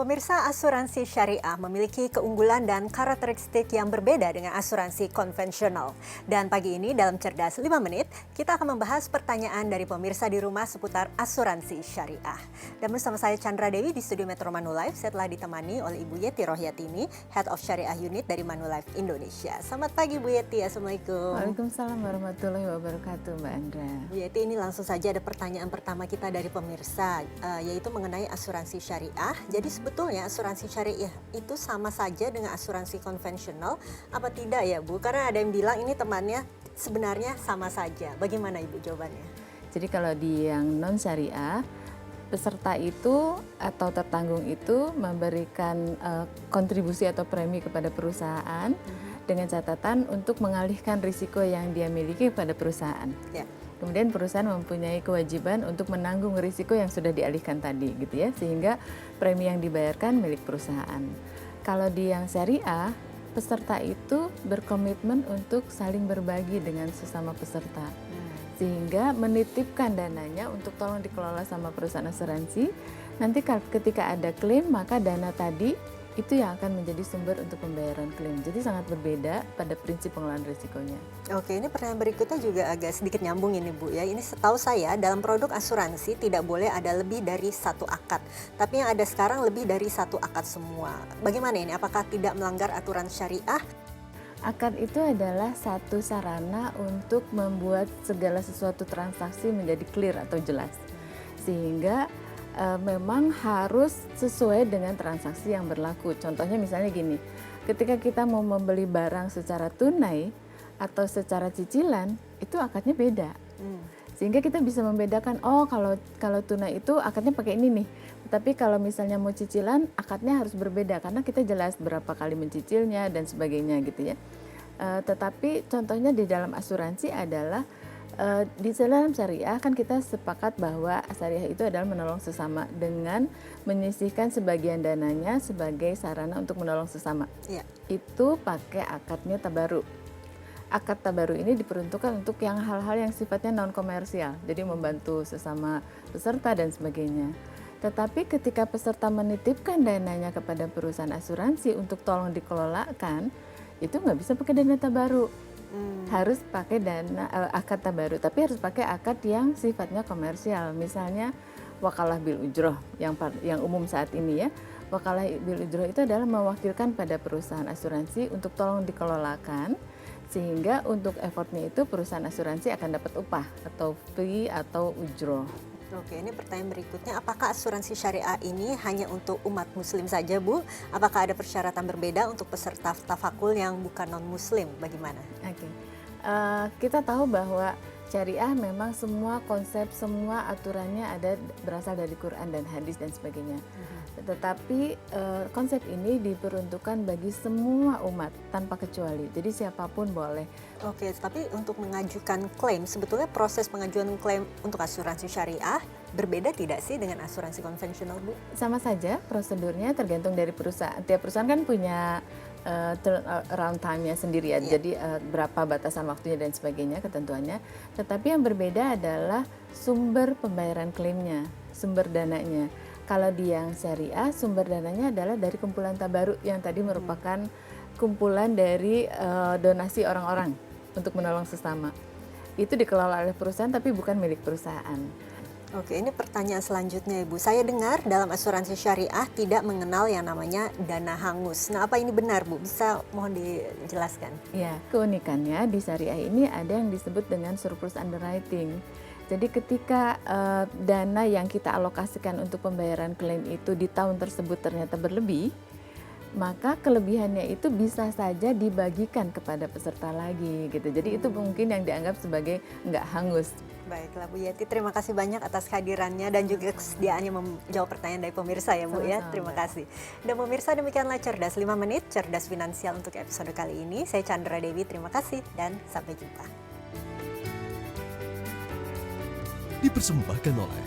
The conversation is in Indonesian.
Pemirsa, asuransi syariah memiliki keunggulan dan karakteristik yang berbeda dengan asuransi konvensional. Dan pagi ini dalam Cerdas 5 Menit, kita akan membahas pertanyaan dari pemirsa di rumah seputar asuransi syariah. Dan bersama saya Chandra Dewi di studio Metro Manulife, saya telah ditemani oleh Ibu Yeti Rohyatini, Head of Syariah Unit dari Manulife Indonesia. Selamat pagi Bu Yeti, Assalamualaikum. Waalaikumsalam warahmatullahi wabarakatuh Mbak Andra. Bu Yeti, ini langsung saja ada pertanyaan pertama kita dari pemirsa, yaitu mengenai asuransi syariah. Jadi sebetulnya asuransi syariah itu sama saja dengan asuransi konvensional apa tidak ya Bu? Karena ada yang bilang ini temannya sebenarnya sama saja. Bagaimana Ibu jawabannya? Jadi kalau di yang non syariah, peserta itu atau tertanggung itu memberikan kontribusi atau premi kepada perusahaan dengan catatan untuk mengalihkan risiko yang dia miliki kepada perusahaan. Ya. Kemudian perusahaan mempunyai kewajiban untuk menanggung risiko yang sudah dialihkan tadi, gitu ya, sehingga premi yang dibayarkan milik perusahaan. Kalau di yang syariah, peserta itu berkomitmen untuk saling berbagi dengan sesama peserta, sehingga menitipkan dananya untuk tolong dikelola sama perusahaan asuransi. Nanti ketika ada klaim, maka dana tadi itu yang akan menjadi sumber untuk pembayaran klaim. Jadi sangat berbeda pada prinsip pengelolaan risikonya. Oke, ini pertanyaan berikutnya juga agak sedikit nyambung ini Bu ya. Ini setahu saya dalam produk asuransi tidak boleh ada lebih dari satu akad. Tapi yang ada sekarang lebih dari satu akad semua. Bagaimana ini? Apakah tidak melanggar aturan syariah? Akad itu adalah satu sarana untuk membuat segala sesuatu transaksi menjadi clear atau jelas. Sehingga memang harus sesuai dengan transaksi yang berlaku. Contohnya misalnya gini, ketika kita mau membeli barang secara tunai atau secara cicilan, itu akadnya beda. Sehingga kita bisa membedakan, oh kalau tunai itu akadnya pakai ini nih. Tapi kalau misalnya mau cicilan, akadnya harus berbeda karena kita jelas berapa kali mencicilnya dan sebagainya gitu ya. Tetapi contohnya di dalam asuransi adalah di dalam syariah kan kita sepakat bahwa syariah itu adalah menolong sesama dengan menyisihkan sebagian dananya sebagai sarana untuk menolong sesama. Ya. Itu pakai akadnya tabaru. Akad tabaru ini diperuntukkan untuk yang hal-hal yang sifatnya non komersial, jadi membantu sesama peserta dan sebagainya. Tetapi ketika peserta menitipkan dananya kepada perusahaan asuransi untuk tolong dikelolakan, itu nggak bisa pakai dana tabaru. Harus pakai dana akad tabaru, tapi harus pakai akad yang sifatnya komersial. Misalnya wakalah bil ujroh yang umum saat ini ya. Wakalah bil ujroh itu adalah mewakilkan pada perusahaan asuransi untuk tolong dikelolakan, sehingga untuk effortnya itu perusahaan asuransi akan dapat upah atau fee atau ujroh. Oke, ini pertanyaan berikutnya, apakah asuransi syariah ini hanya untuk umat muslim saja Bu? Apakah ada persyaratan berbeda untuk peserta tafakul yang bukan non-muslim? Bagaimana? Oke. Kita tahu bahwa syariah memang semua konsep, semua aturannya berasal dari Quran dan hadis dan sebagainya. Tetapi konsep ini diperuntukkan bagi semua umat tanpa kecuali. Jadi siapapun boleh. Oke, tapi untuk mengajukan klaim, sebetulnya proses pengajuan klaim untuk asuransi syariah berbeda tidak sih dengan asuransi konvensional Bu? Sama saja prosedurnya tergantung dari perusahaan. Tiap perusahaan kan punya turnaround time-nya sendiri ya. Iya. Jadi berapa batasan waktunya dan sebagainya ketentuannya. Tetapi yang berbeda adalah sumber pembayaran klaimnya, sumber dananya. Kalau di yang syariah, sumber dananya adalah dari kumpulan tabaru yang tadi merupakan kumpulan dari donasi orang-orang untuk menolong sesama. Itu dikelola oleh perusahaan tapi bukan milik perusahaan. Oke, ini pertanyaan selanjutnya Ibu. Saya dengar dalam asuransi syariah tidak mengenal yang namanya dana hangus. Nah, apa ini benar Bu? Bisa mohon dijelaskan? Ya, keunikannya di syariah ini ada yang disebut dengan surplus underwriting. Jadi ketika dana yang kita alokasikan untuk pembayaran klaim itu di tahun tersebut ternyata berlebih, maka kelebihannya itu bisa saja dibagikan kepada peserta lagi gitu. Jadi itu mungkin yang dianggap sebagai nggak hangus. Baiklah Bu Yeti, terima kasih banyak atas kehadirannya dan juga kesediaannya menjawab pertanyaan dari pemirsa ya Bu ya. Sama-sama. Terima kasih. Dan pemirsa, demikianlah Cerdas 5 Menit, Cerdas Finansial untuk episode kali ini. Saya Chandra Dewi, terima kasih dan sampai jumpa. Dipersembahkan oleh